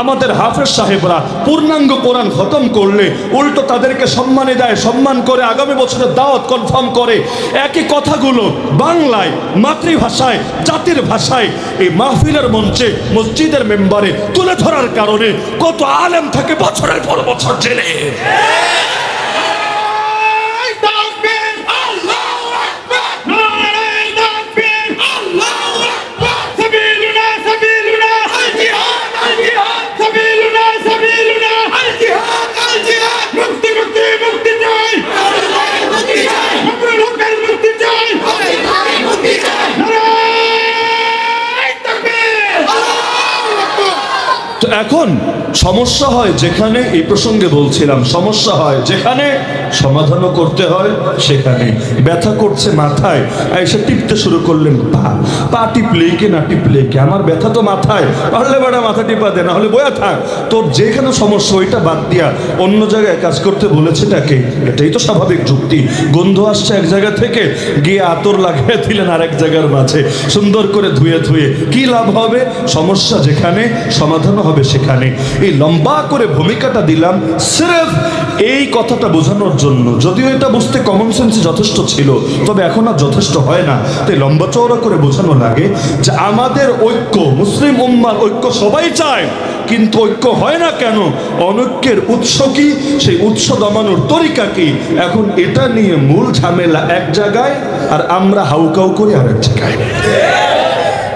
আমাদের হাফেজ সাহেবরা পূর্ণাঙ্গ কোরআন খতম করলে উল্টো তাদেরকে সম্মানে দেয়, সম্মান করে আগামী বছরের দাওয়াত কনফার্ম করে। একই কথাগুলো বাংলায় মাতৃভাষায় জাতির ভাষায় এই মাহফিলের মঞ্চে মসজিদের মেম্বারে তুলে ধরার কারণে কত আলেম থাকে বছরের পর বছর জেলে। এখন সমস্যা হয় যেখানে, এই প্রসঙ্গে বলছিলাম, সমস্যা হয় যেখানে সমাধানও করতে হয় সেখানে। ব্যথা করছে মাথায়, এসে টিপতে শুরু করলেন পা টিপলেই কে না টিপলেই কে, আমার ব্যথা তো মাথায়, পারলে বেড়া মাথা টিপা দে, না হলে বয়া থাক। তোর যেখানে সমস্যা ওইটা বাদ দিয়া অন্য জায়গায় কাজ করতে বলেছেটাকে, এটাই তো স্বাভাবিক যুক্তি। গন্ধ আসছে এক জায়গা থেকে, গিয়ে আতর লাগিয়ে দিলেন আরেক জায়গার মাঝে, সুন্দর করে ধুয়ে ধুয়ে কি লাভ হবে? সমস্যা যেখানে সমাধানও হবে সেখানে। এই লম্বা করে ভূমিকাটা দিলাম সিরেফ এই কথাটা বোঝানোর জন্য, যদিও এটা বুঝতে কমন সেন্স যথেষ্ট ছিল, তবে এখন আর যথেষ্ট হয় না। তাই লম্বা চওড়া করে বোঝানো লাগে যে আমাদের ঐক্য, মুসলিম উম্মার ঐক্য সবাই চায়, কিন্তু ঐক্য হয় না কেন? অনৈক্যের উৎস কি, সেই উৎস দমানোর তরিকা কি? এখন এটা নিয়ে মূল ঝামেলা এক জায়গায়, আর আমরা হাউকাউ করি আরেক জায়গায়।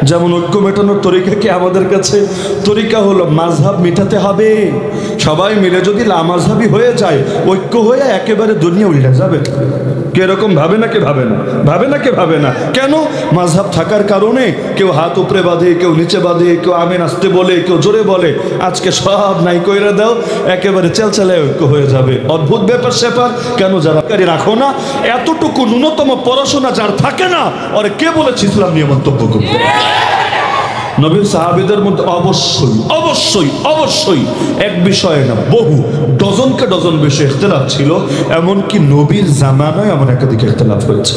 যেমন ঐক্য মেটানোর তরিকা কি আমাদের কাছে? তরিকা হলো মাযহাব মিটাতে হবে। সবাই মিলে যদি লামাযহাবি হয়ে যায়, ঐক্য হয়ে একেবারে দুনিয়া উল্টে যাবে। কিরকম ভাবে না কে ভাবে না, ভাবে না কে ভাবে না। কেন? মাযহাব থাকার কারণে কেউ হাত উপরে বাঁধে, কেউ নিচে বাঁধে, কেউ আমিন আসতে বলে, কেউ জোরে বলে। আজকে সব নাই কইরা দাও, একেবারে চেলচেলায় ঐক্য হয়ে যাবে। অদ্ভুত ব্যাপার স্যাপার। কেন? যারা রাখো না, এতটুকু ন্যূনতম পড়াশোনা যার থাকে না, ওরে কে বলেছে ইসলাম নিয়ে মন্তব্য করতে? নবীর সাহাবীদের মধ্যে অবশ্যই অবশ্যই অবশ্যই এক বিষয়ে না, বহু ডজনকে ডজন বেশি ইখতিলাফ ছিল। এমনকি নবীর জামানায় এমন একাধিক ইখতিলাফ হয়েছে,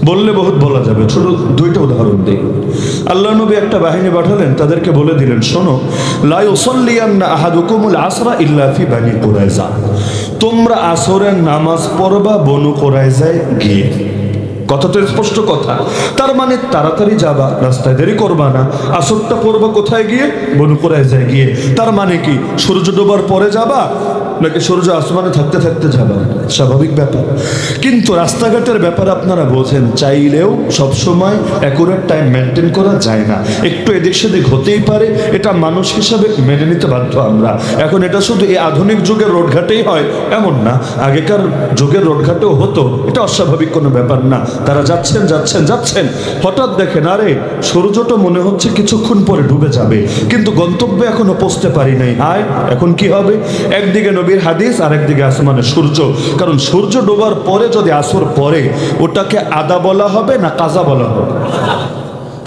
বললে বহুত বলা যাবে। ছোট দুইটা উদাহরণ দিই। আল্লাহ নবী একটা বাহিনী পাঠালেন, তাদেরকে বলে দিলেন, শোনো, লা ইউসাল্লিয়ান্না আহাদুকুমুল আসরা ইল্লা ফি বানি কুরাইজা, তোমরা আসরের নামাজ পড়বা বনু কুরাইজায় গিয়ে। কথা তো স্পষ্ট কথা। তার মানে তাড়াতাড়ি যাবা, রাস্তায় দেরি করবা না। আসরটা পড়বা কোথায় গিয়ে? বনু কুরাইজায় গিয়ে। তার মানে কি সূর্য ডোবার পরে যাবা, নাকি সূর্য আসমানে থাকতে থাকতে যাবা? স্বাভাবিক ব্যাপার। কিন্তু রাস্তাঘাটের ব্যাপার আপনারা বোঝেন, চাইলেও সবসময় অ্যাকুরেট টাইম মেনটেন করা যায় না, একটু এদিক সেদিক হতেই পারে। এটা মানুষ হিসাবে মেনে নিতে বাধ্য আমরা। এখন এটা শুধু এই আধুনিক যুগের রোডঘাটেই হয় এমন না, আগেকার যুগের রোডঘাটেও হতো। এটা অস্বাভাবিক কোনো ব্যাপার না। তারা যাচ্ছেন যাচ্ছেন যাচ্ছেন, হঠাৎ দেখেন আরে সূর্যটা মনে হচ্ছে কিছুক্ষণ পরে ডুবে যাবে, কিন্তু গন্তব্যে এখনো পৌঁছতে পারি নাই। আয় এখন কি হবে? একদিকে নবীর হাদিস, আর একদিকে আসমানে সূর্য। কারণ সূর্য ডোবার পরে যদি আসর পরে, ওটাকে আদা বলা হবে না কাজা বলা হবে?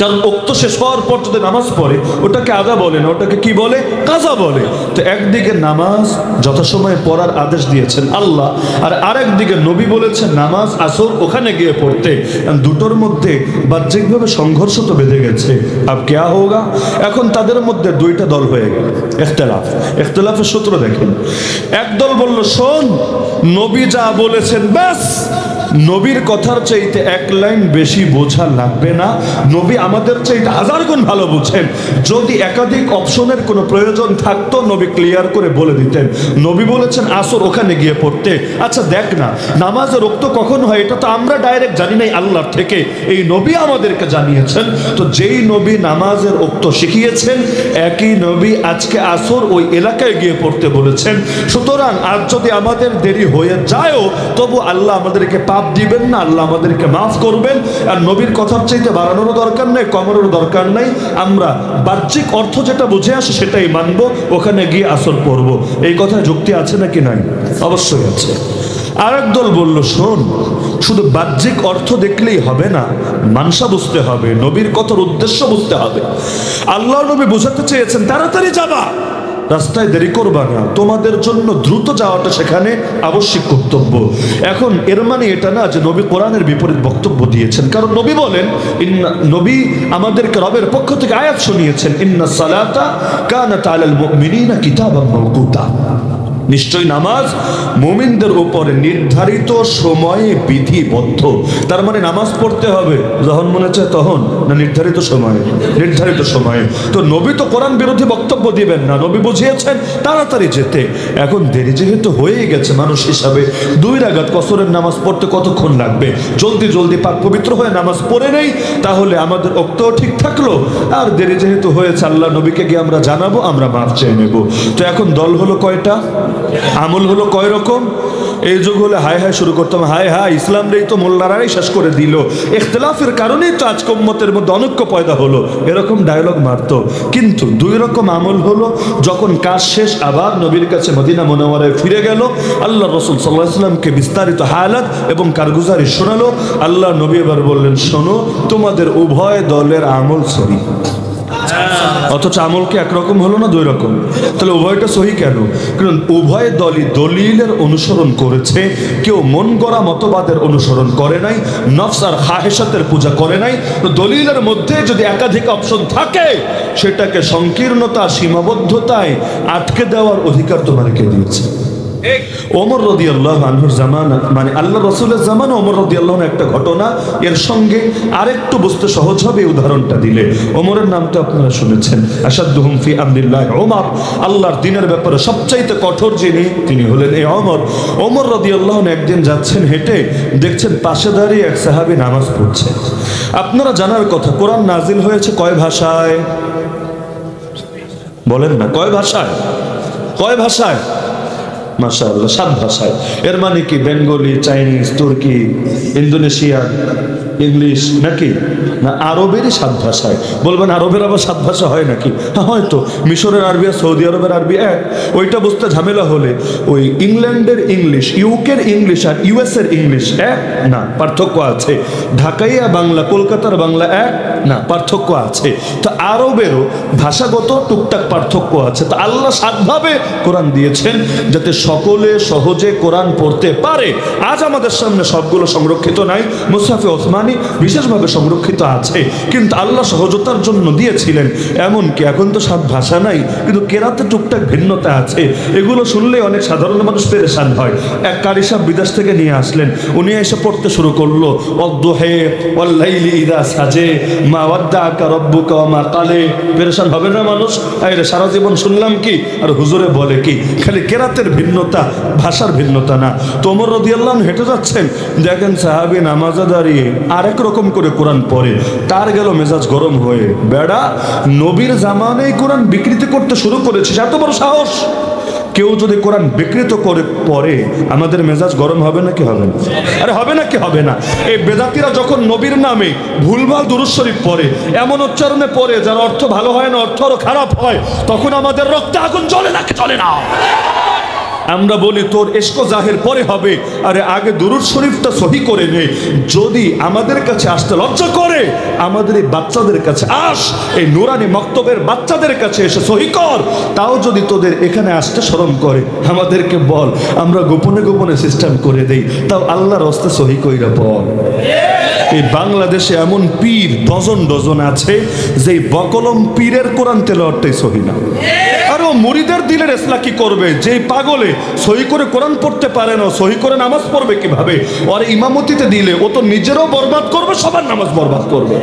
কারণ ওক্ত শেষ হওয়ার পর যদি নামাজ পড়ে, ওটাকে আদা বলে না, ওটাকে কি বলে? কাজা বলে। তো একদিকে নামাজ যথাসময়ে পড়ার আদেশ দিয়েছেন আল্লাহ, আর আরেকদিকে নবী বলেছেন নামাজ আসর ওখানে গিয়ে পড়তে। দুটোর মধ্যে বাহ্যিকভাবে সংঘর্ষ তো বেঁধে গেছে। আব ক্যা হোগা? এখন তাদের মধ্যে দুইটা দল হয়ে গেল, ইখতিলাফ। ইখতিলাফের সূত্র দেখেন। একদল বলল, শোন, নবী যা বলেছেন ব্যাস, নবীর কথার চাইতে এক লাইন বেশি বোঝা লাগবে না, নবী আমাদের চাইতে হাজার গুণ ভালো বুঝেন। যদি একাধিক অপশনের কোনো প্রয়োজন থাকতো, নবী ক্লিয়ার করে বলে দিতেন। নবী বলেছেন আসর ওখানে গিয়ে পড়তে। আচ্ছা দেখ না, নামাজের রক্ত কখন হয় এটা তো আমরা ডাইরেক্ট জানি নাই আল্লাহর থেকে, এই নবী আমাদেরকে জানিয়েছেন। তো যেই নবী নামাজের রক্ত শিখিয়েছেন, একই নবী আজকে আসর ওই এলাকায় গিয়ে পড়তে বলেছেন। সুতরাং আজ যদি আমাদের দেরি হয়ে যায়ও, তবু আল্লাহ আমাদেরকে পাপ দিবেন না, আল্লাহ আমাদেরকে মাফ করবেন। আর নবীর কথার চাইতে বাড়ানোরও দরকার নেই, কমানোরও দরকার নেই। আমরা বাহ্যিক অর্থ যেটা বুঝে আসে সেটাই মানবো, ওখানে গিয়ে আসর পড়বো। এই কথায় যুক্তি আছে নাকি নাই? অবশ্যই আছে। আরেক দল বলল, শোন, শুধু বাহ্যিক অর্থ দেখলেই হবে না, মানসা বুঝতে হবে, নবীর কথার উদ্দেশ্য বুঝতে হবে। আল্লাহ নবী বোঝাতে চেয়েছেন তাড়াতাড়ি যাবা, রাস্তায় দেরি করবা না, তোমাদের জন্য দ্রুত যাওয়াটা সেখানে আবশ্যিক কর্তব্য। এখন এর মানে এটা না যে নবী কোরআনের বিপরীত বক্তব্য দিয়েছেন, কারণ নবী বলেন, নবী আমাদেরকে রবের পক্ষ থেকে আয়াত শুনিয়েছেন, ইন্নাস সালাতা কানাত আলাল মুমিনিনা কিতাবাম মাওকুতা, নিশ্চয় নামাজ মুমিনদের উপরে নির্ধারিত সময়ে বিধিবদ্ধ। তার মানে নামাজ পড়তে হবে যখন মনে চায় তখন, না নির্ধারিত সময়ে? নির্ধারিত সময়ে। তো নবী তো কোরআন বিরোধী বক্তব্য দিবেন না, নবী বুঝিয়েছেন তাড়াতাড়ি যেতে। এখন দেরি যেহেতু হয়েই গেছে, মানুষ হিসাবে 2 রাকাত কসরের নামাজ পড়তে কতক্ষণ লাগবে? জলদি জলদি পাক পবিত্র হয়ে নামাজ পড়ে নেই, তাহলে আমাদের ওক্তও ঠিক থাকলো। আর দেরি যেহেতু হয়েছে, আল্লাহ নবীকে গিয়ে আমরা জানাবো, আমরা মাফ চেয়ে নেব। তো এখন দল হলো কয়টা, আমল হলো কয় রকম? এই যুগ হলে হায় হায় শুরু করতাম, হায় হায় ইসলাম রেই তো মোল্লারাই শেষ করে দিল, ইখতিলাফের কারণেই তো আজকে উম্মতের মধ্যে অনৈক্য পয়দা হলো, এরকম ডায়লগ মারতো। কিন্তু 2 রকম আমল হলো, যখন কাজ শেষ আবার নবীর কাছে মদিনা মুনাওয়ারায় ফিরে গেল, আল্লাহ রাসূল সাল্লাল্লাহু আলাইহি ওয়াসাল্লামকে বিস্তারিত হালাত এবং কারগুজারি শোনালো। আল্লাহ নবী এবার বললেন, শোনো, তোমাদের উভয় দলের আমল সহি। অথচ আমল কি একরকম হলো না 2 রকম? তাহলে উভয়টা সহি কেন? কারণ উভয় দলই দলিলের অনুসরণ করেছে। কেউ মন গড়া মতবাদের অনুসরণ করে নাই, নফস আর খাহেসাতের পূজা করে নাই। তো দলিলের মধ্যে যদি একাধিক অপশন থাকে, সেটাকে সংকীর্ণতা সীমাবদ্ধতায় আটকে দেওয়ার অধিকার তোমাকে কে দিয়েছে? ওমর রাদিয়াল্লাহু আনহুর জামানা, মানে আল্লাহ রাসূলের জামানা, ওমর রাদিয়াল্লাহু আনহু একটা ঘটনা এর সঙ্গে আরেকটু বুঝতে সহজ হবে উদাহরণটা দিলে। ওমরের নাম তো আপনারা শুনেছেন, আশাদ্দুহুম ফি আমরিল্লাহ ওমর, আল্লাহর দ্বীনের ব্যাপারে সবচাইতে কঠোর যিনি, তিনি হলেন এই ওমর। ওমর রাদিয়াল্লাহু আনহু একদিন যাচ্ছেন হেঁটে, দেখছেন পাশে দাঁড়িয়ে এক সাহাবী নামাজ পড়ছে। আপনারা জানার কথা, কোরআন নাজিল হয়েছে কয় ভাষায়? বলেন না, কয় ভাষায়? কয় ভাষায়? মাশাআল্লাহ, 7 ভাষায়। এর মানে কি বেঙ্গলি, চাইনিজ, তুর্কি, ইন্দোনেশিয়ান, ইংলিশ নাকি? না, আরবেরই 7 ভাষায়। বলবেন আরবের আবার 7 ভাষা হয় নাকি? হ্যাঁ হয়তো, মিশরের আরবি আর সৌদি আরবের আরবি এক। ওইটা বুঝতে ঝামেলা হলে ওই ইংল্যান্ডের ইংলিশ, ইউকের ইংলিশ আর ইউএস এর ইংলিশ এক না, পার্থক্য আছে। ঢাকাইয়া বাংলা, কলকাতার বাংলা এক না, পার্থক্য আছে। তো আরবেরও ভাষাগত টুকটাক পার্থক্য আছে। তো আল্লাহ 7 ভাবে কোরআন দিয়েছেন যাতে সকলে সহজে কোরআন পড়তে পারে। আজ আমাদের সামনে সবগুলো সংরক্ষিত নাই, মুসহাফে ওসমানী বিশেষভাবে সংরক্ষিত আছে, কিন্তু আল্লাহ সহজতার জন্য দিয়েছিলেন। এমনকি এখন তো 7 ভাষা নাই, কিন্তু কেরাতে টুকটাক ভিন্নতা আছে। এগুলো শুনলে অনেক সাধারণ মানুষ পেরেশান হয়। এক কারি সাহেব বিদেশ থেকে নিয়ে আসলেন, উনি এসে পড়তে শুরু করলো, ওয়াদ্দুহে ওয়াল্লাইলি ইযা সাজে মা ওয়াদ্দাআকা রাব্বুকা ওয়া মা কালে। পেরেশান হবে না মানুষ? আরে সারা জীবন শুনলাম কি, আর হুজুরে বলে কি? খালি কেরাতের ভিন্নতা, ভাষার ভিন্নতা না। তো ওমর রাদিয়াল্লাহু আনহু হেঁটে যাচ্ছেন, দেখেন সাহাবী নামাজে দাঁড়িয়ে আরেক রকম করে কোরআন পড়ে। তার গেল মেজাজ গরম হয়ে, বেড়া নবীর জামানায় কোরআন বিকৃতি করতে শুরু করেছিস, এত বড় সাহস! কেউ যদি কোরআন বিকৃত করে পড়ে, আমাদের মেজাজ গরম হবে নাকি হবে না? আরে হবে নাকি হবে না? এই বেদাতিরা যখন নবীর নামে ভুলভাল দুরূদ শরীফ পড়ে, এমন উচ্চারণে পড়ে যার অর্থ ভালো হয় না, অর্থ আরো খারাপ হয়, তখন আমাদের রক্তে আগুন জ্বলে নাকি চলে না? আমরা বলি তোর ইশক জাহির পরে হবে, আরে আগে দুরূদ শরীফটা সহি করে নে। যদি আমাদের কাছে আসতে লজ্জা করে, আমাদের এই বাচ্চাদের কাছে আস, এই নুরানি মক্তবের বাচ্চাদের কাছে এসে সহি কর। তাও যদি তোদের এখানে আসতে শরম করে, আমাদেরকে বল, আমরা গোপনে গোপনে সিস্টেম করে দেই, তাও আল্লাহর রাস্তায় সহি কইরা বল। এই বাংলাদেশে এমন পীর ডজন ডজন আছে, যেই বকলম পীরের কোরআন তেলাওয়াতটাই সহি না। আর ও মুরিদের দিলের ইসলাহ কি করবে? যেই পাগলে সহি করে কোরআন পড়তে পারে না, সহি করে নামাজ পড়বে কিভাবে? আর ইমামতিতে দিলে ও তো নিজেরও বরবাদ করবে, সবার নামাজ বরবাদ করবে।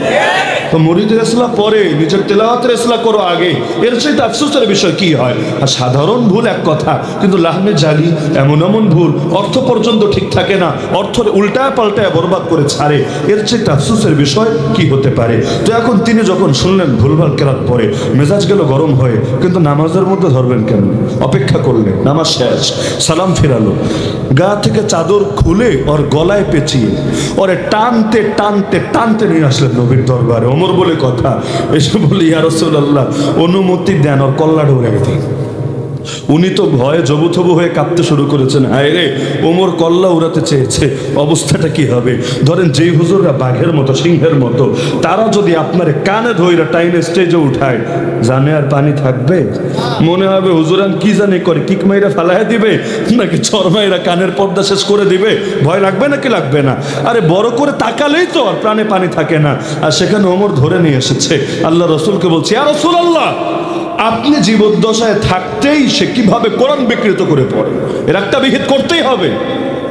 তো মুরিদের ইসলাহ পরে নিজের তেলাওয়াতের ইসলাহ করো আগে। এর চাইতে আফসোসের বিষয় কি হয়? আর সাধারণ ভুল এক কথা, কিন্তু লাহমে জালি এমন এমন ভুল, অর্থ পর্যন্ত ঠিক থাকে না, অর্থ উল্টায় পাল্টায় বরবাদ করে ছাড়ে। এর চাইতে আফসোসের বিষয় কি হতে পারে? তো এখন তিনি যখন শুনলেন ভুলভাল কেরাত পড়ে, মেজাজ গেল গরম হয়ে, কিন্তু নামাজের মধ্যে ধরবেন কেন? অপেক্ষা করলে নামাজ শেষ, সালাম ফিরালো, গা থেকে চাদর খুলে ওর গলায় পেঁচিয়ে ওরে টানতে টানতে টানতে নিয়ে আসলেন নবীর দরবারে। ওমর বলে কথা, এসে বলি ইয়া রাসূলুল্লাহ, অনুমতি দেন, ওর কল্লা ঢোকাই দিই। উনি তো ভয়ে জবুথবু হয়ে কাঁপতে শুরু করেছেন, হায় রে ওমর কল্লা উড়াতে চেয়েছে, অবস্থাটা কি হবে। ধরেন যেই হুজুররা বাঘের মতো সিংহের মতো, তারা যদি আপনার কানে ধইরা টাইনে স্টেজে উঠায়, জানে আর পানি থাকবে? মনে হবে হুজুরান কি জানে করে, কিক মাইরা ফালায় দিবে নাকি চরমাইরা কানের পর্দা শেষ করে দিবে। ভয় লাগবে নাকি লাগবে না? আরে বড় করে তাকালেই তো আর প্রাণে পানি থাকে না। আর সেখানে ওমর ধরে নিয়ে এসেছে, আল্লাহ রসুলকে বলছে, ইয়া রাসূলুল্লাহ, আপনি জীবদ্দশায় থাকতেই সে কিভাবে কোরআন বিকৃত করে পড়ে, এর একটা বিহিত করতেই হবে।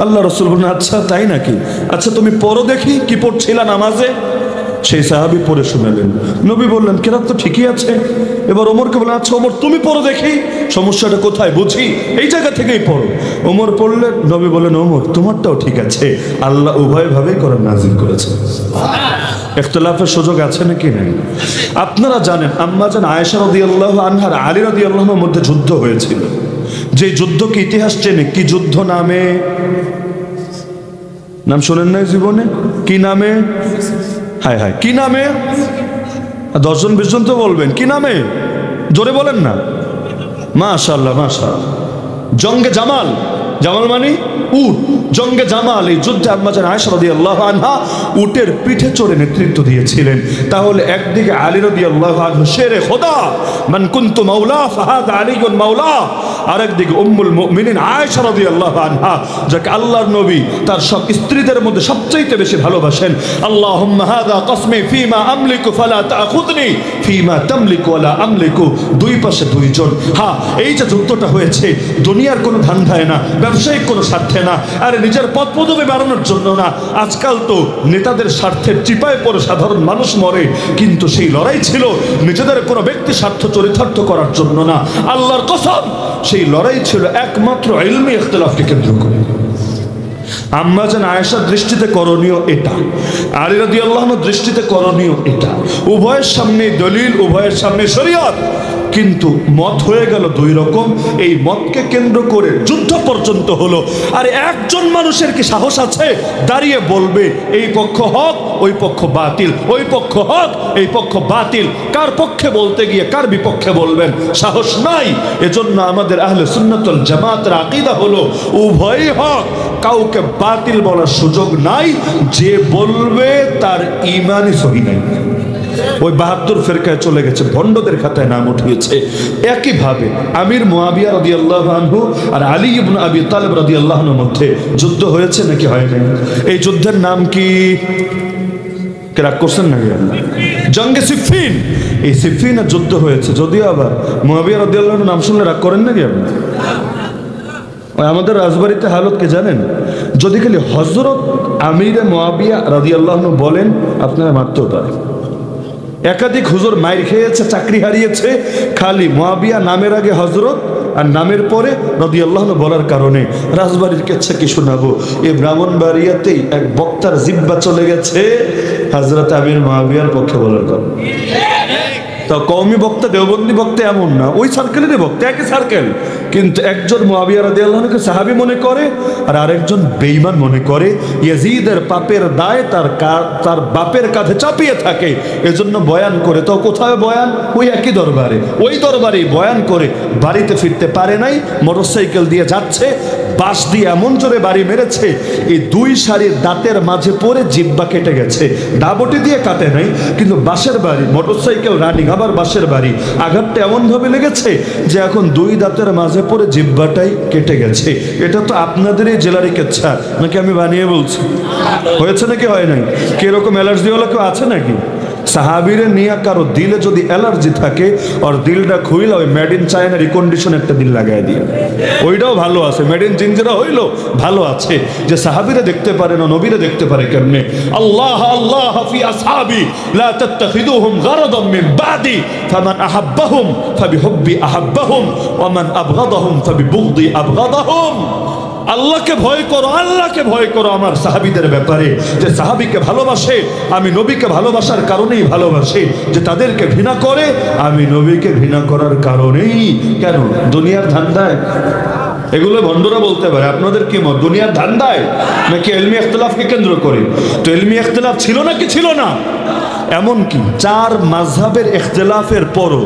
আল্লাহ রসুল বললেন, আচ্ছা তাই নাকি, আচ্ছা তুমি পড়ো দেখি কি পড়ছিলা নামাজে। সেই সাহাবী পড়ে শোনালেন। নবী বললেন, কেরাত তো ঠিকই আছে। এবার ওমরকে বললেন, আচ্ছা ওমর তুমি পড়ো দেখি, সমস্যাটা কোথায় বুঝি, এই জায়গা থেকেই পড়ো। ওমর পড়লেন। নবী বললেন, ওমর তোমারটাও ঠিক আছে, আল্লাহ উভয়ভাবেই কোরআন নাজিল করেছে। ইখতিলাফের সুযোগ আছে নাকি নাই? আপনারা জানেন আম্মা জান আয়েশা রাদিয়াল্লাহু আনহা আর আলী রাদিয়াল্লাহু আনহুর মধ্যে যুদ্ধ হয়েছিল। যে যুদ্ধকে ইতিহাস চেনে, কি যুদ্ধ নামে? নাম শোনেন নাই জীবনে? কি নামে? হায় হায়, কি নামে? 10 জন 20 জন তো বলবেন, কি নামে? জোরে বলেন না। মাশাআল্লাহ মাশাআল্লাহ, জঙ্গে জামাল। জামাল মানে উট। জঙ্গে জামাল, এই যুদ্ধে আম্মা জান আয়েশা রাদিয়াল্লাহু আনহা উটের পিঠে চড়ে নেতৃত্ব দিয়েছিলেন। তাহলে একদিকে আলী রাদিয়াল্লাহু আনহু শেরে খোদা, মান কুনতু মাওলা ফাহাদা আলীউন মাওলা, আর একদিকে উম্মুল মুমিনিন আয়েশা রাদিয়াল্লাহু আনহা, যাকে আল্লাহর নবী তার সব স্ত্রীদের মধ্যে সবচেয়ে বেশি ভালোবাসেন। আল্লাহুম্মা হাযা কসমি ফীমা আমলিকু ফালা তাখুযনি ফীমা তামলিকু ওয়ালা আমলিকু, দুই পাশে দুইজন। হ্যাঁ, এই যে যুদ্ধটা হয়েছে দুনিয়ার কোনো ধান্দায় না, ব্যবসায়িক কোনো স্বার্থে না, আরে নিজের পদ পদবি বাড়ানোর জন্য না। আজকাল তো নেতাদের স্বার্থের চিপায় পড়ে সাধারণ মানুষ মরে, কিন্তু সেই লড়াই ছিল নিজেদের কোনো ব্যক্তি স্বার্থ চরিতার্থ করার জন্য না। আল্লাহর কসম, সেই লড়াই ছিল একমাত্র ইলমি ইখতিলাফকে কেন্দ্র করে। আম্মা জান আয়েশার দৃষ্টিতে করণীয় এটা, আলী রাদিয়াল্লাহু আনহুর দৃষ্টিতে করণীয় এটা। উভয়ের সামনে দলিল, উভয়ের সামনে শরীয়ত, কিন্তু মত হয়ে গেল দুই রকম। এই মতকে কেন্দ্র করে যুদ্ধ পর্যন্ত হলো। আর একজন মানুষের কি সাহস আছে দাঁড়িয়ে বলবে এই পক্ষ হক, ওই পক্ষ বাতিল, ওই পক্ষ হক, এই পক্ষ বাতিল? কার পক্ষে বলতে গিয়ে কার বিপক্ষে বলবেন? সাহস নাই। এজন্য আমাদের আহলে সুন্নাত ওয়াল জামাতের আকীদা হলো উভয়ই হক, কাউকে বাতিল বলার সুযোগ নাই। যে বলবে তার ঈমানই সহি নাই। ওই 72 ফেরকায় চলে গেছে, ভণ্ডদের খাতায় নাম উঠিয়েছে। একইভাবে আমির মুয়াবিয়া রাদিয়াল্লাহু আনহু আর আলী ইবনে আবি তালিব রাদিয়াল্লাহু আনহুর মধ্যে যুদ্ধ হয়েছে নাকি হয় নাই? এই যুদ্ধের নাম কি? রাগ করছেন নাকি? জঙ্গে সিফফিন। এই সিফফিনের যুদ্ধ হয়েছে, যদিও আবার মুয়াবিয়া রাদিয়াল্লাহু আনহুর নাম শুনলে রাগ করেন নাকি আপনি? আমাদের রাজবাড়িতে হালত কে জানেন? যদি খালি হযরত আমিরে মুয়াবিয়া রাদিয়াল্লাহু আনহু বলেন, আপনারা মারতেও পারে। একাধিক হুজুর মাইর খেয়েছে, চাকরি হারিয়েছে, খালি মুয়াবিয়া নামের আগে হযরত আর নামের পরে রাদিয়াল্লাহু আনহু বলার কারণে। রাজবাড়ির কেচ্ছা কি শোনাবো? এই ব্রাহ্মণবাড়িয়াতেই এক বক্তার জিহ্বা চলে গেছে হযরত আমির মুয়াবিয়ার পক্ষে বলার কারণে। তা কওমি বক্তা, দেওবন্দি বক্তা এমন না, ওই সার্কেলেরই বক্তা, একই সার্কেল, কিন্তু একজন মুয়াবিয়া রাদিয়াল্লাহু আনহুকে সাহাবী মনে করে আর আরেকজন বেঈমান মনে করে। ইয়াজিদের পাপের দায় তার বাপের কাঁধে চাপিয়ে থাকে, এজন্য বয়ান করে। তো কোথায় বয়ান? ওই একই দরবারে, ওই দরবারেই বয়ান করে। বাড়িতে ফিরতে পারে নাই, মোটরসাইকেল দিয়ে যাচ্ছে, বাঁশ দিয়ে এমন জোরে বাড়ি মেরেছে, এই দুই সারির দাঁতের মাঝে পড়ে জিহ্বা কেটে গেছে। ডাবটি দিয়ে কাটে নাই, কিন্তু বাঁশের বাড়ি, মোটরসাইকেল রানিং, আবার বাঁশের বাড়ি, আঘাতটা এমন ভাবে লেগেছে যে এখন দুই দাঁতের মাঝে পড়ে জিহ্বাটাই কেটে গেছে। এটা তো আপনাদেরই জেলারই কেচ্ছা নাকি আমি বানিয়ে বলছি? হয়েছে নাকি হয় নাই? কিরকম অ্যালার্জি হলো কেউ আছে নাকি? সাহাবীরে নিয়ে কারো দিলে যদি অ্যালার্জি থাকে, ওর দিলটা খুইলা ওই মেড ইন চায়না রিকন্ডিশন একটা দিল লাগাই দিয়ে, ওইটাও ভালো আছে। মেড ইন জিঞ্জিরা হইলো ভালো আছে, যে সাহাবীরে দেখতে পারে না, নবীরে দেখতে পারে কেমনে? আল্লাহ আল্লাহ ফি আসহাবি লা তাত্তাখিদুহুম গারাদাম মিন বাদি ফামান আহাব্বাহুম ফাবিহুব্বি আহাব্বাহুম ওয়া মান আবগাদাহুম ফাবিবুগদি আবগাদাহুম। আল্লাহকে ভয় করো, আল্লাহকে ভয় করো আমার সাহাবীদের ব্যাপারে। যে সাহাবীকে ভালোবাসে, আমি নবীকে ভালোবাসার কারণেই ভালোবাসে। যে তাদেরকে ঘৃণা করে, আমি নবীকে ঘৃণা করার কারণেই। কেন? দুনিয়ার ধান্দায়? এগুলো ভণ্ডরা বলতে পারে। আপনাদের কি মত, দুনিয়ার ধান্দায় নাকি ইলমি ইখতিলাফকে কেন্দ্র করে? তো ইলমি ইখতিলাফ ছিল নাকি ছিল না? এমনকি 4 মাযহাবের ইখতিলাফের পরও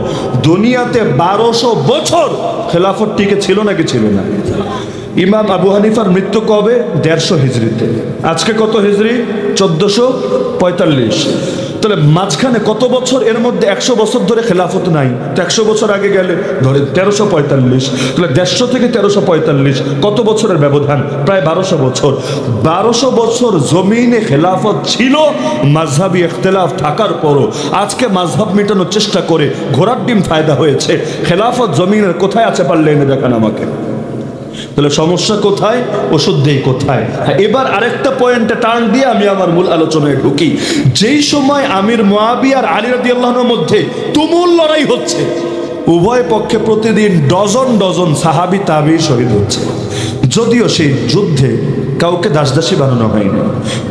দুনিয়াতে 1200 বছর খেলাফত টিকে ছিল নাকি ছিল না? ইমাম আবু হানিফার মৃত্যু কবে? 150 হিজরিতে। আজকে কত হিজরি? 1445। তাহলে মাঝখানে কত বছর? এর মধ্যে 100 বছর ধরে খেলাফত নাই। তো 100 বছর আগে গেলে ধরে 1345, তাহলে 150 থেকে 1345 কত বছরের ব্যবধান? প্রায় 1200 বছর। 1200 বছর জমিনে খেলাফত ছিল মাযহাবি ইখতিলাফ থাকার পরও। আজকে মাযহাব মেটানোর চেষ্টা করে ঘোড়ার ডিম ফায়দা হয়েছে। খেলাফত জমিনের কোথায় আছে পারলে এনে দেখান আমাকে। তাহলে সমস্যা কোথায়? ওষুধ দেই কোথায়? এবার আরেকটা পয়েন্টে টার্ন দিয়ে আমি আমার মূল আলোচনায় ঢুকি। যেই সময় আমির মুয়াবিয়া আর আলী রাদিয়াল্লাহু আনহুর মধ্যে তুমুল লড়াই হচ্ছে, উভয় পক্ষে প্রতিদিন ডজন ডজন সাহাবী তাবী শহীদ হচ্ছে। যদিও সেই যুদ্ধে কাউকে দাসদাসী বানানো হয়নি,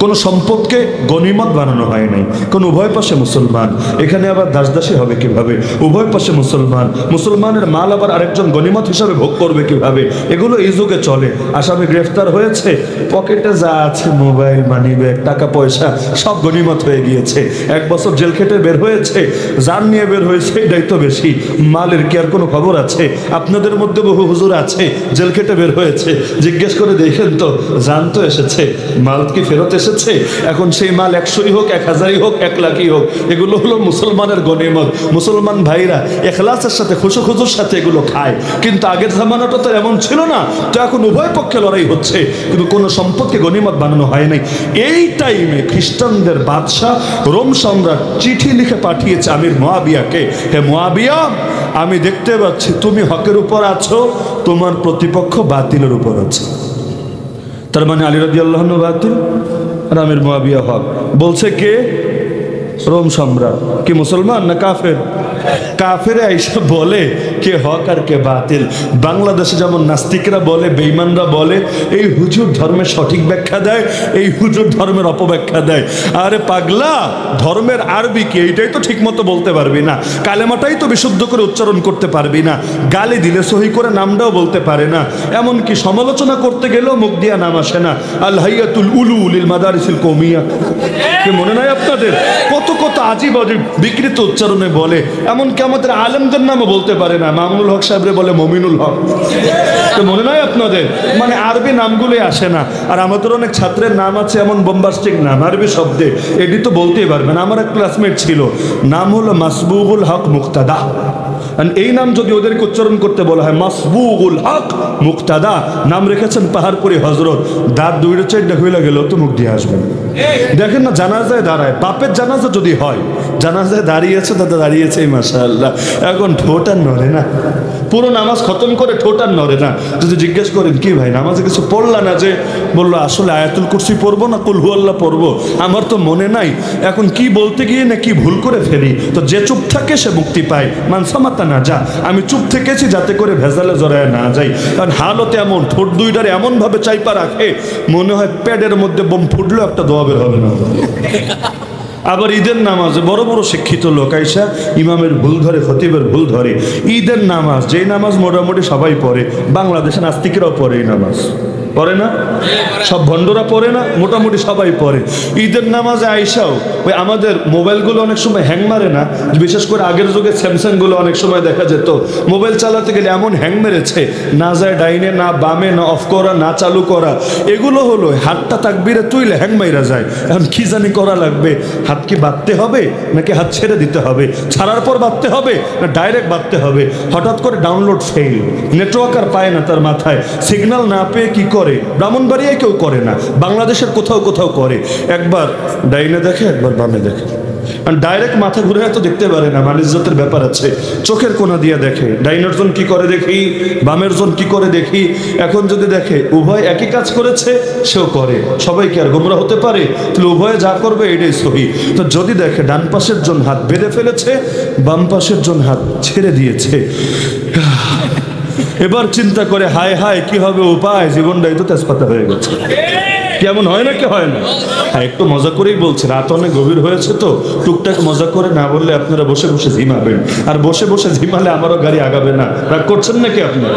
কোনো সম্পদকে গনিমত বানানো হয় নাই, কোন উভয় পাশে মুসলমান। এখানে আবার দাসদাসী হবে কিভাবে? উভয় পাশে মুসলমান, মুসলমানের মাল আবার আরেকজন গনিমত হিসাবে ভোগ করবে কিভাবে? এগুলো এই যুগে চলে। আসামি গ্রেফতার হয়েছে, পকেটে যা আছে মোবাইল, মানিব্যাগ, টাকা পয়সা সব গনিমত হয়ে গিয়েছে। 1 বছর জেল খেটে বের হয়েছে, জান নিয়ে বের হয়েছে, এটাই তো বেশি। মালের কি আর কোনো খবর আছে? আপনাদের মধ্যে বহু হুজুর আছে জেল খেটে বের হয়েছে, জিজ্ঞেস করে দেখেন তো জান তো এসেছে, মাল কি ফেরত এসেছে? এখন সেই মাল 100ই হোক, 1000ই হোক, 1 লাখই হোক, এগুলো হলো মুসলমানের গনিমত। মুসলমান ভাইরা ইখলাসের সাথে খুশুখুজুর সাথে এগুলো খায়। কিন্তু আগের জামানাটা তো এমন ছিল না। তো এখন উভয় পক্ষে লড়াই হচ্ছে, কিন্তু কোনো সম্পদকে গনিমত বানানো হয় নাই। এই টাইমে খ্রিস্টানদের বাদশাহ রোম সম্রাট চিঠি লিখে পাঠিয়েছে আমির মুয়াবিয়াকে, হে মুয়াবিয়া, আমি দেখতে পাচ্ছি তুমি হকের উপর আছো, তোমার প্রতিপক্ষ বাতিলের উপর আছে। তার মানে আলী রাদিয়াল্লাহু আনহু বাতিল আর আমির মুয়াবিয়া হক। বলছে কে? রোম সম্রাট। কি মুসলমান না কাফের? কাফের আইসা বলে কে হক আর কে বাতিল। বাংলাদেশে যেমন নাস্তিকরা বলে, বেঈমানরা বলে এই হুজুর ধর্মের সঠিক ব্যাখ্যা দেয়, এই হুজুর ধর্মের অপব্যাখ্যা দেয়। আরে পাগলা, ধর্মের আরবি কি এইটাই তো ঠিক মতো বলতে পারবি না, কালেমাটাই তো বিশুদ্ধ করে উচ্চারণ করতে পারবি না, গালি দিলে সহি করে নামটাও বলতে পারে না, এমনকি সমালোচনা করতে গেলেও মুখ দিয়া নাম আসে না। আল হাইয়াতুল উলু লিল মাদারিসিল কওমিয়া, কি মনে নাই আপনাদের? কত কত আজীব আজীব বিকৃত উচ্চারণে বলে, এমনকি আমাদের আলেমদের নামও বলতে পারে না। মামুনুল হক সাহেবরে বলে মমিনুল হক, তো মনে নাই আপনাদের? মানে আরবি নামগুলোই আসে না। আর আমাদের অনেক ছাত্রের নাম আছে এমন বোম্বাস্টিক নাম আরবি শব্দে, এটি তো বলতেই পারবে না। আমার এক ক্লাসমেট ছিল, নাম হলো মাসবুগুল হক মুক্তাদা। এই নাম যদি ওদেরকে উচ্চারণ করতে বলা হয় মাসবুগুল হক মুক্তাদা, নাম রেখেছেন পাহাড়পুরি হজরত, দাঁত 2-4 হইলে গেল তো মুখ দিয়ে আসবেন। দেখেন না জানাজায় দাঁড়ায়, বাপের জানাজা যদি হয়, জানাজায় দাঁড়িয়েছে দাদা দাঁড়িয়েছে মাশাআল্লাহ, এখন ঠোঁট আর নড়ে না, পুরো নামাজ খতম করে ঠোঁট আর নড়ে না। যদি জিজ্ঞেস করেন কি ভাই নামাজে কিছু পড়লা না, যে বললো আসলে আয়াতুল কুরসি পড়বো না কুল হু আল্লাহ পড়বো, আমার তো মনে নাই। এখন কি বলতে গিয়ে না কি ভুল করে ফেলি, তো যে চুপ থাকে সে মুক্তি পায়। মানসামাতা না যা, আমি চুপ থেকেছি যাতে করে ভেজালে জড়ায় না যাই। কারণ হালত এমন, ঠোঁট দুইটারে এমন ভাবে চাইপা রাখে মনে হয় প্যাডের মধ্যে বোম ফুটলেও একটা দোয়া বের হবে না। আবার ঈদের নামাজে বড় বড় শিক্ষিত লোক আইসা ইমামের ভুল ধরে, খতিবের ভুল ধরে। ঈদের নামাজ, যেই নামাজ মোটামুটি সবাই পড়ে, বাংলাদেশে নাস্তিকরাও পড়ে এই নামাজ, পড়ে না? সব ভণ্ডরা পড়ে না, মোটামুটি সবাই পড়ে। ঈদের নামাজে আইসাও ওই আমাদের মোবাইলগুলো অনেক সময় হ্যাং মারে না, বিশেষ করে আগের যুগে স্যামসাংগুলো অনেক সময় দেখা যেত মোবাইল চালাতে গেলে এমন হ্যাং মেরেছে, না যায় ডাইনে না বামে, না অফ করা না চালু করা। এগুলো হলো হাতটা তাকবীরে তুইলে হ্যাং মাইরা যায়। এখন কি জানি করা লাগবে, হাত কি বাঁধতে হবে নাকি হাত ছেড়ে দিতে হবে, ছাড়ার পর বাঁধতে হবে না ডাইরেক্ট বাঁধতে হবে? হঠাৎ করে ডাউনলোড ফেল, নেটওয়ার্ক আর পায় না তার মাথায়, সিগন্যাল না পেয়ে কি করে? ব্রাহ্মণবাড়িয়ায় কেউ করে না, বাংলাদেশের কোথাও কোথাও করে। একবার ডাইনে দেখে, একবার বামে দেখে, ডাইরেক্ট মাথা ঘুরে তো দেখতে পারে না, মানিজ্যতের ব্যাপার আছে। চোখের কোনা দিয়ে দেখে, ডাইনের জন কি করে দেখি, বামের জন কি করে দেখি। এখন যদি দেখে উভয় একই কাজ করেছে, সেও করে, সবাই কি আর গোমরা হতে পারে? তাহলে উভয়ে যা করবে এটাই সহি। তো যদি দেখে ডান পাশের জন হাত বেঁধে ফেলেছে, বাম পাশের জন হাত ছেড়ে দিয়েছে, এবার চিন্তা করে হায় হায় কি হবে উপায়, জীবনটাই তো তেজপাতা হয়ে গেছে। কেমন হয় না কি হয় না? হ্যাঁ, একটু মজা করেই বলছি, রাত অনেক গভীর হয়েছে তো টুকটাক মজা করে না বললে আপনারা বসে বসে ঝিমাবেন, আর বসে বসে ঝিমালে আমারও গাড়ি আগাবে না। রাগ করছেন নাকি আপনারা?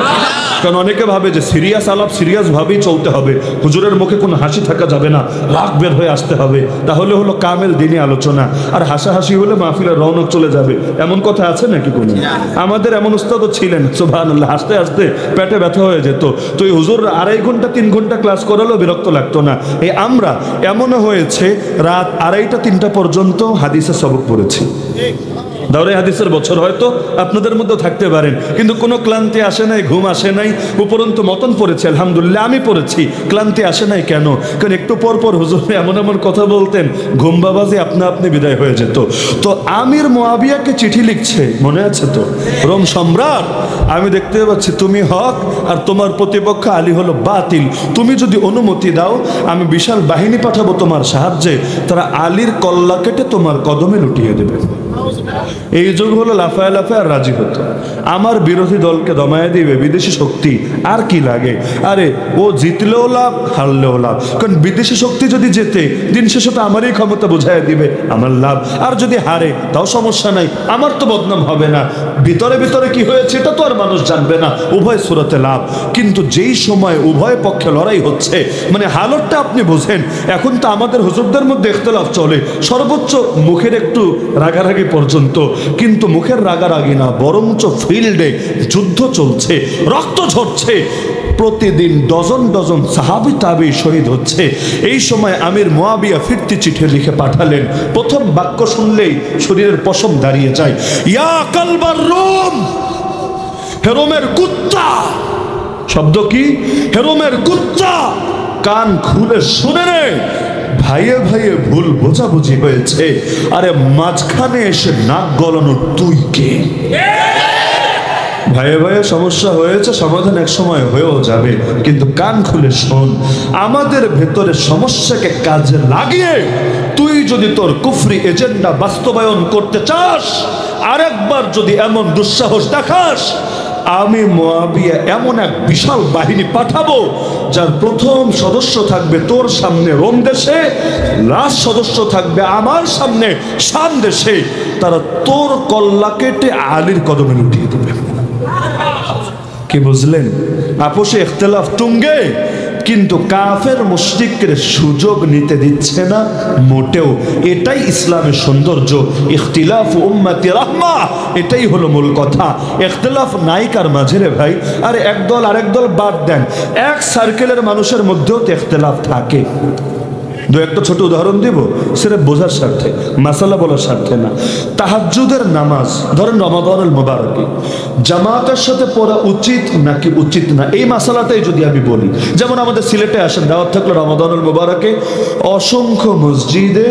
কারণ অনেকে ভাবে যে সিরিয়াস আলাপ সিরিয়াস ভাবেই চলতে হবে, হুজুরের মুখে কোনো হাসি থাকা যাবে না, রাগ বের হয়ে আসতে হবে, তাহলে হলো কামেল দিনী আলোচনা। আর হাসাহাসি হলে মাহফিলের রৌনক চলে যাবে, এমন কথা আছে নাকি কোনো? আমাদের এমন উস্তাদও ছিলেন, সুবহানাল্লাহ, হাসতে হাসতে পেটে ব্যথা হয়ে যেত। তো এই হুজুর 2.5 ঘন্টা 3 ঘন্টা ক্লাস করালেও বিরক্ত লাগতো না। এই আমরা এমনও হয়েছে রাত 2:30 3টা পর্যন্ত হাদিসের সবক পড়েছি। দাওরাই হাদিসের বছর হয়তো আপনাদের মধ্যেও থাকতে পারেন, কিন্তু কোনো ক্লান্তি আসে নাই, ঘুম আসে নাই, উপরন্তু মতন পড়েছে আলহামদুলিল্লাহ। আমি পড়েছি, ক্লান্তি আসে নাই কেন? কারণ একটু পর পর হুজুর এমন এমন কথা বলতেন, ঘুম বাবাজি আপনা আপনি বিদায় হয়ে যেত। তো আমির মুয়াবিয়াকে চিঠি লিখছে, মনে আছে তো? রোম সম্রাট, আমি দেখতে পাচ্ছি তুমি হক আর তোমার প্রতিপক্ষ আলী হলো বাতিল, তুমি যদি অনুমতি দাও আমি বিশাল বাহিনী পাঠাবো তোমার সাহায্যে, তারা আলীর কল্লা কেটে তোমার কদমে লুটিয়ে দেবে। এই যুগ হলো লাফায় লাফায় আর রাজি হতো। আমার বিরোধী দলকে দমায় দিবে বিদেশি শক্তি, আর কি লাগে? আরে ও জিতলেও লাভ, হারলেও লাভ, কারণ বিদেশি শক্তি যদি জেতে দিন শেষে তো আমারই ক্ষমতা বুঝাই দিবে, আমার লাভ। আর যদি হারে তাও সমস্যা নাই, আমার তো বদনাম হবে না। ভিতরে ভিতরে কি হয়েছে এটা তো আর মানুষ জানবে না, উভয় সুরতে লাভ। কিন্তু যেই সময় উভয় পক্ষে লড়াই হচ্ছে, মানে হালতটা আপনি বোঝেন। এখন তো আমাদের হুজুরদের মধ্যে ইখতিলাফ চলে, সর্বোচ্চ মুখের একটু রাগারাগি পর্যন্ত, কিন্তু মুখের রাগারাগি না, বরঞ্চ ফিল্ডে যুদ্ধ চলছে, রক্ত ঝরছে, প্রতিদিন ডজন ডজন সাহাবী তাবী শহীদ হচ্ছে। এই সময় আমির মুয়াবিয়া ফিরতি চিঠি লিখে পাঠালেন। প্রথম বাক্য শুনলেই শরীরের পশম দাঁড়িয়ে যায়, ইয়া কালবার রোম, হে রোমের কুত্তা। শব্দ কি? হে রোমের কুত্তা, কান খুলে শুনে নে, ভাইয়ে ভাইয়ে ভুল বোঝাবুঝি হয়েছে, আরে মাঝখানে এসে নাক গলানো তুই কে? ভাইয়ে ভাইয়ে সমস্যা হয়েছে, সমাধান এক সময় হয়েও যাবে, কিন্তু কান খুলে শোন, আমাদের ভেতরে সমস্যাকে কাজে লাগিয়ে তুই যদি তোর কুফরি এজেন্ডা বাস্তবায়ন করতে চাস, আরেকবার যদি এমন দুঃসাহস দেখাস, আমি মুয়াবিয়া এমন এক বিশাল বাহিনী পাঠাবো যার প্রথম সদস্য থাকবে তোর সামনে রোম দেশে, লাস্ট সদস্য থাকবে আমার সামনে শাম দেশে, তারা তোর কল্লা কেটে আলীর কদমে লুটিয়ে দেবে। কি বুঝলেন? আপোষে ইখতিলাফ তুঙ্গে, কিন্তু কাফের মুশরিকদের সুযোগ নিতে দিচ্ছে না মোটেও। এটাই ইসলামের সৌন্দর্য। ইখতিলাফ উম্মতি রাহমা, এটাই হলো মূল কথা। ইখতিলাফ নাই কার মাঝে রে ভাই? আরে একদল আরেক দল বাদ দেন, এক সার্কেলের মানুষের মধ্যেও তো ইখতিলাফ থাকে। দু একটা ছোট উদাহরণ দিব, সেটা বোঝার স্বার্থে, মাসালা বলার স্বার্থে না। তাহাজ্জুদের নামাজ ধরেন রমাদানুল মুবারকে জামাতের সাথে পড়া উচিত নাকি উচিত না, এই মাসালাটাই যদি আমি বলি, যেমন আমাদের সিলেটে আসেন দাওয়াত থাকলো রমাদানুল মুবারকে, অসংখ্য মসজিদে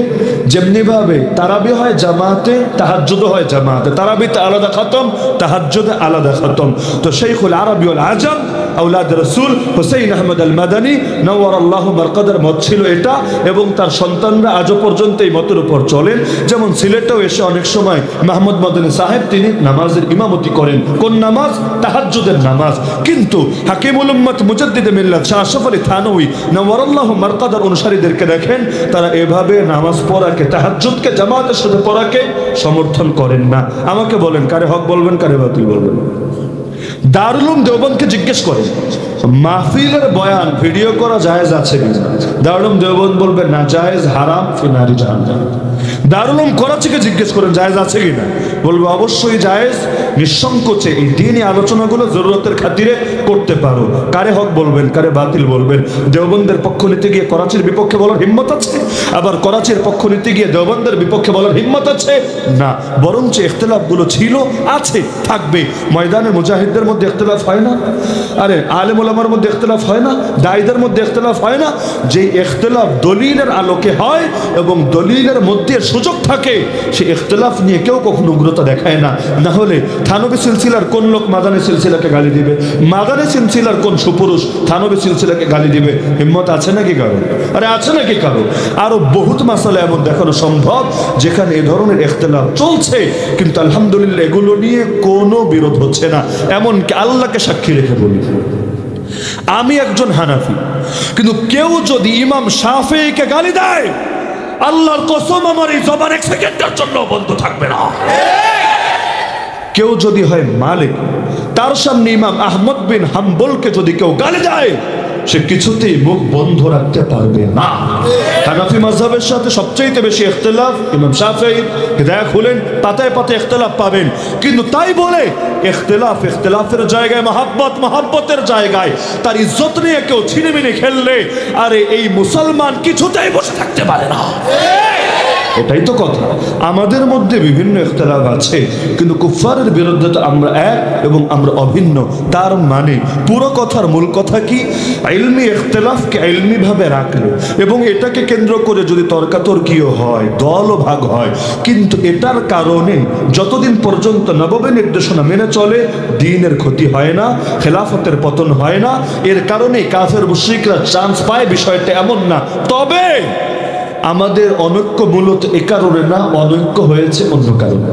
যেমনিভাবে তারাবি হয় জামাতে, তাহাজ্জুদ হয় জামাতে, তারাবিতে আলাদা খতম, তাহাজ্জুদে আলাদা খতম। তো শাইখুল আরবি ওয়াল আজম আওলাদ রাসূল হুসাইন আহমদ আল মাদানী নওয়ারাল্লাহু মারকাদার মত ছিল এটা, এবং তার সন্তানরা আজও পর্যন্ত এই মতের উপর চলেন। যেমন সিলেটেও এসে অনেক সময় মাহমুদ মাদানী সাহেব তিনি নামাজের ইমামতি করেন। কোন নামাজ? তাহাজ্জুদের নামাজ। কিন্তু হাকিমুল উম্মত মুজাদ্দিদে মিল্লাত শাহ আশরাফ আলী থানভী নওয়ারাল্লাহু মারকাদার অনুসারীদেরকে দেখেন, তারা এভাবে নামাজ পড়াকে, তাহাজ্জুদকে জামাতের সাথে পড়াকে সমর্থন করেন না। আমাকে বলেন কারে হক বলবেন, কারে বাতিল বলবেন? দারুল উলুম দেওবন্দকে জিজ্ঞেস করেন মাহফিলের বয়ান ভিডিও করা জায়েজ আছে কিনা? দারুল উলুম দেওবন্দ বলবে না জায়েজ, হারাম, ফিনারি জাহান্নাম। দারুল উলুম করাচিকে জিজ্ঞেস করেন জায়েজ আছে কিনা, বলবে অবশ্যই জায়েজ, নিঃসংকোচে এই দ্বীনি আলোচনাগুলো জরুরতের খাতিরে করতে পারো। কারে হক বলবেন, কারে বাতিল বলবেন? দেওবন্দের পক্ষ নিতে গিয়ে করাচির বিপক্ষে বলার হিম্মত আছে? আবার করাচির পক্ষ নিতে গিয়ে দেওবন্দের বিপক্ষে বলার হিম্মত আছে? না, বরঞ্চ ইখতিলাফগুলো ছিল, আছে, থাকবে। ময়দানে মুজাহিদদের মধ্যে ইখতিলাফ হয় না? আরে আলেম ওলামার মধ্যে ইখতিলাফ হয় না? দায়ীদের মধ্যে ইখতিলাফ হয় না? যে ইখতিলাফ দলিলের আলোকে হয় এবং দলিলের মধ্যে সুযোগ থাকে, সে ইখতিলাফ নিয়ে কেউ কখনো উগ্রতা দেখায় না। না হলে থানবী সিলসিলার কোন লোক মাদানী সিলসিলাকে গালি দিবে? মাদানী সিলসিলার কোন সুপুরুষ থানবী সিলসিলাকে গালি দিবে? হিম্মত আছে নাকি কারো? আরে আছে নাকি কারো? আরো বহুত মাসালা এমন দেখানো সম্ভব যেখানে এ ধরনের ইখতিলাফ চলছে, কিন্তু আলহামদুলিল্লাহ এগুলো নিয়ে কোনো বিরোধ হচ্ছে না। এমনকি আল্লাহকে সাক্ষী রেখে বলি, আমি একজন হানাফি, কিন্তু কেউ যদি ইমাম শাফিঈকে গালি দেয়, আল্লাহর কসম আমার এই জবান এক সেকেন্ডের জন্য বন্ধ থাকবে না। কেউ যদি হয় মালিক, তার সামনে ইমাম আহমদ বিন হাম্বলকে যদি কেউ গালি দেয়, সে কিছুতেই মুখ বন্ধ রাখতে পারবে না। হানাফি মাযহাবের সাথে সবচেয়ে বেশি ইখতিলাফ ইমাম শাফিঈর। হিদায়াত খুলেন, পাতায় পাতায় ইখতিলাফ পাবেন, কিন্তু তাই বলে ইখতিলাফের জায়গায় মহাব্বতের জায়গায় তার ইজ্জত নিয়ে কেউ ছিনিমিনি খেললে, আরে এই মুসলমান কিছুতেই বসে থাকতে পারে না। এটাই তো কথা। আমাদের মধ্যে বিভিন্ন ইখতিলাফ আছে, কিন্তু কুফফারের বিরুদ্ধে তো আমরা এক এবং আমরা অভিন্ন। তার মানে পুরো কথার মূল কথা কি? ইলমি ইখতিলাফকে ইলমি ভাবে রাখলে এবং এটাকে কেন্দ্র করে যদি তর্কাতর্কিও হয়, দলও ভাগ হয়, কিন্তু এটার কারণে যতদিন পর্যন্ত নববী নির্দেশনা মেনে চলে, দ্বীনের ক্ষতি হয় না, খেলাফতের পতন হয় না। এর কারণে কাফের মুশরিকরা চান্স পায়, বিষয়টা এমন না। তবে আমাদের অনৈক্য মূলত এ কারণে না, অনৈক্য হয়েছে অন্য কারণে।